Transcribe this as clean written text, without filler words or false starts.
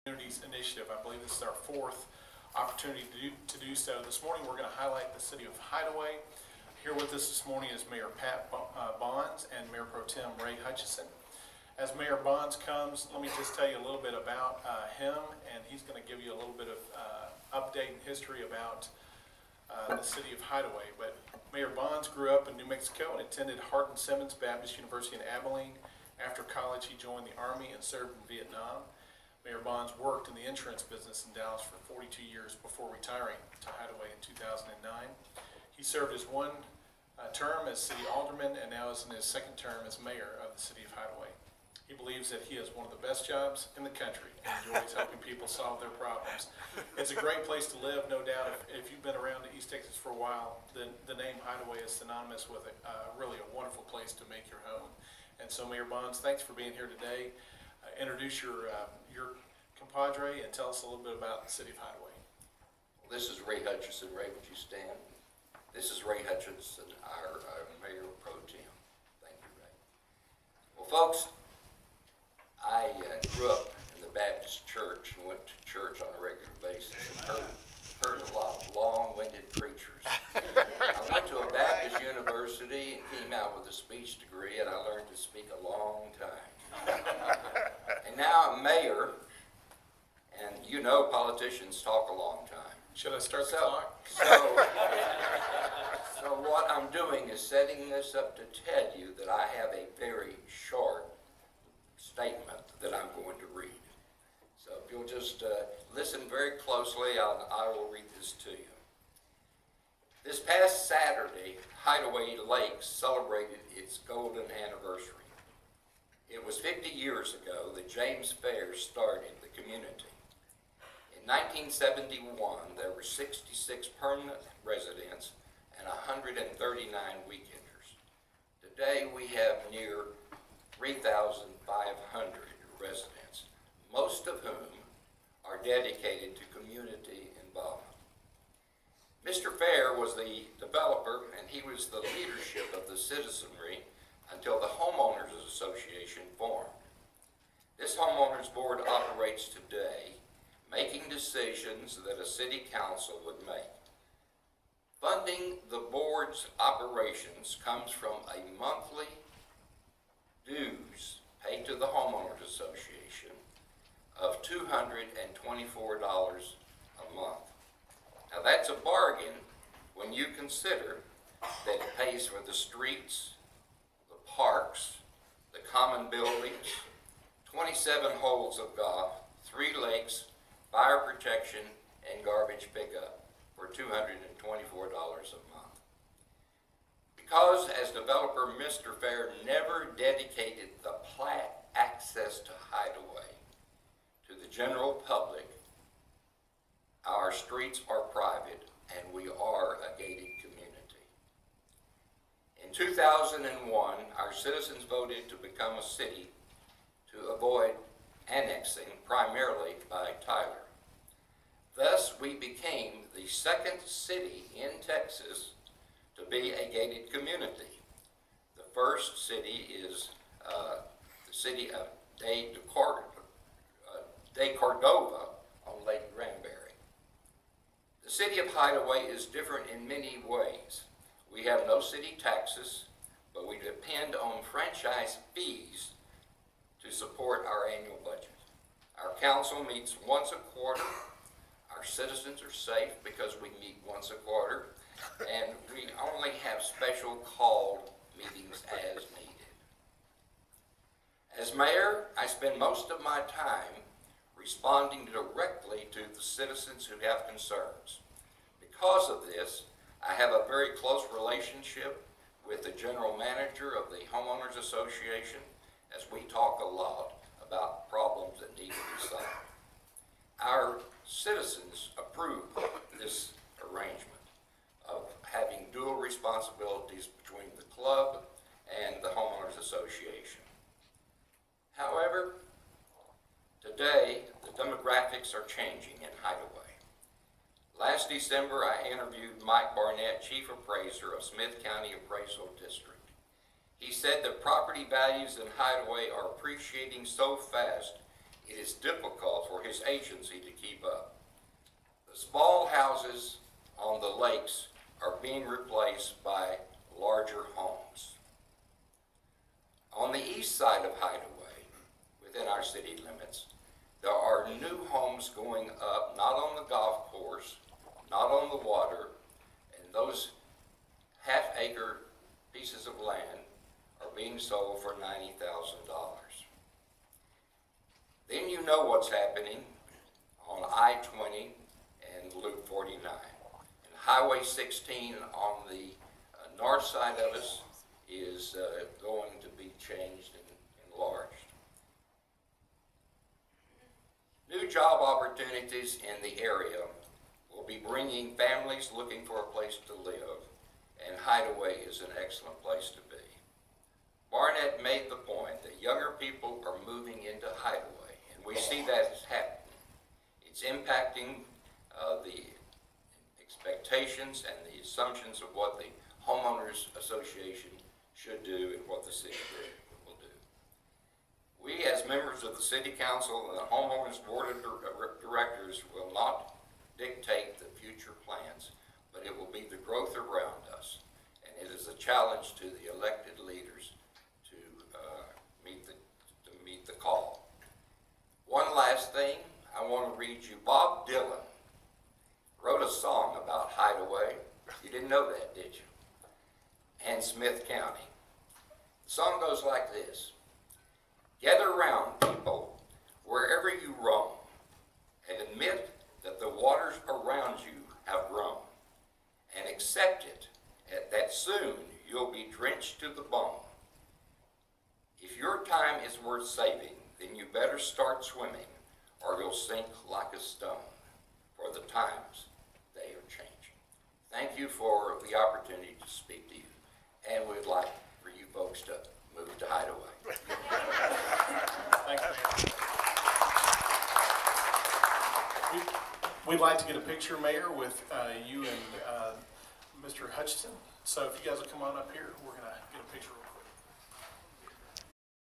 Communities Initiative. I believe this is our fourth opportunity to do so. This morning we're going to highlight the city of Hideaway. Here with us this morning is Mayor Pat Bonds and Mayor Pro Tem Ray Hutchison. As Mayor Bonds comes, let me just tell you a little bit about him, and he's going to give you a little bit of update and history about the city of Hideaway. But Mayor Bonds grew up in New Mexico and attended Hardin Simmons Baptist University in Abilene. After college, he joined the Army and served in Vietnam. Mayor Bonds worked in the insurance business in Dallas for 42 years before retiring to Hideaway in 2009. He served his one term as city alderman and now is in his second term as mayor of the city of Hideaway. He believes that he has one of the best jobs in the country and enjoys helping people solve their problems. It's a great place to live, no doubt. If you've been around East Texas for a while, then the name Hideaway is synonymous with really a wonderful place to make your home. And so, Mayor Bonds, thanks for being here today. Introduce your compadre and tell us a little bit about the city of Hideaway. Well, this is Ray Hutchison. Ray, would you stand? This is Ray Hutchison, our Mayor Pro Tem. Thank you, Ray. Well, folks, I grew up in the Baptist church and went to church on a regular basis and heard a lot of long-winded preachers. I went to a Baptist university and came out with a speech degree, and I learned to speak a long time. And now I'm mayor, and you know politicians talk a long time. Should I start the clock? So what I'm doing is setting this up to tell you that I have a very short statement that I'm going to read. So if you'll just listen very closely, I will read this to you. This past Saturday, Hideaway Lakes celebrated its golden anniversary. It was 50 years ago that James Fair started the community. In 1971, there were 66 permanent residents and 139 weekenders. Today, we have near 3,500 residents, most of whom are dedicated to community involvement. Mr. Fair was the developer, and he was the leadership of the citizenry until the Homeowners Association formed. This Homeowners Board operates today, making decisions that a city council would make. Funding the board's operations comes from a monthly dues paid to the Homeowners Association of $224 a month. Now that's a bargain when you consider that it pays for the streets, the parks, the common buildings, 27 holes of golf, 3 lakes, fire protection, and garbage pickup for $224 a month. Because as developer Mr. Fair never dedicated the plat access to Hideaway to the general public, our streets are private and we are a gated community. In 2001, our citizens voted to become a city to avoid annexing primarily by Tyler. Thus, we became the second city in Texas to be a gated community. The first city is the city of De Cordova on Lake Granbury. The city of Hideaway is different in many ways. We have no city taxes, but we depend on franchise fees to support our annual budget. Our council meets once a quarter. Our citizens are safe because we meet once a quarter, and we only have special called meetings as needed. As mayor, I spend most of my time responding directly to the citizens who have concerns. Because of this, I have a very close relationship with the general manager of the Homeowners Association, as we talk a lot about problems that need to be solved. Our citizens approve this arrangement of having dual responsibilities between the club and the Homeowners Association. However, today the demographics are changing in Hideaway. Last December, I interviewed Mike Barnett, Chief Appraiser of Smith County Appraisal District. He said that property values in Hideaway are appreciating so fast, it is difficult for his agency to keep up. The small houses on the lakes are being replaced by larger homes. On the east side of Hideaway, within our city limits, there are new homes going up, not on the golf course, not on the water, and those half-acre pieces of land are being sold for $90,000. Then you know what's happening on I-20 and Loop 49. And Highway 16 on the north side of us is going to be changed and enlarged. New job opportunities in the area will be bringing families looking for a place to live, and Hideaway is an excellent place to be. Barnett made the point that younger people are moving into Hideaway, and we see that as happening. It's impacting the expectations and the assumptions of what the Homeowners Association should do and what the city will do. We, as members of the City Council and the Homeowners Board of Directors, will not dictate the future plans, but it will be the growth around us. And it is a challenge to the elected leaders to meet the call. One last thing, I want to read you. Bob Dylan wrote a song about Hideaway. You didn't know that, did you? And Smith County. The song goes like this. Gather round, people, wherever you roam, and admit that the waters around you have grown, and accept it that soon you'll be drenched to the bone. If your time is worth saving, then you better start swimming, or you'll sink like a stone, for the times, they are changing. Thank you for the opportunity to speak to you, and we'd like for you folks to move to Hideaway. Thank you. We'd like to get a picture, Mayor, with you and Mr. Hutchison. So if you guys will come on up here, we're going to get a picture real quick.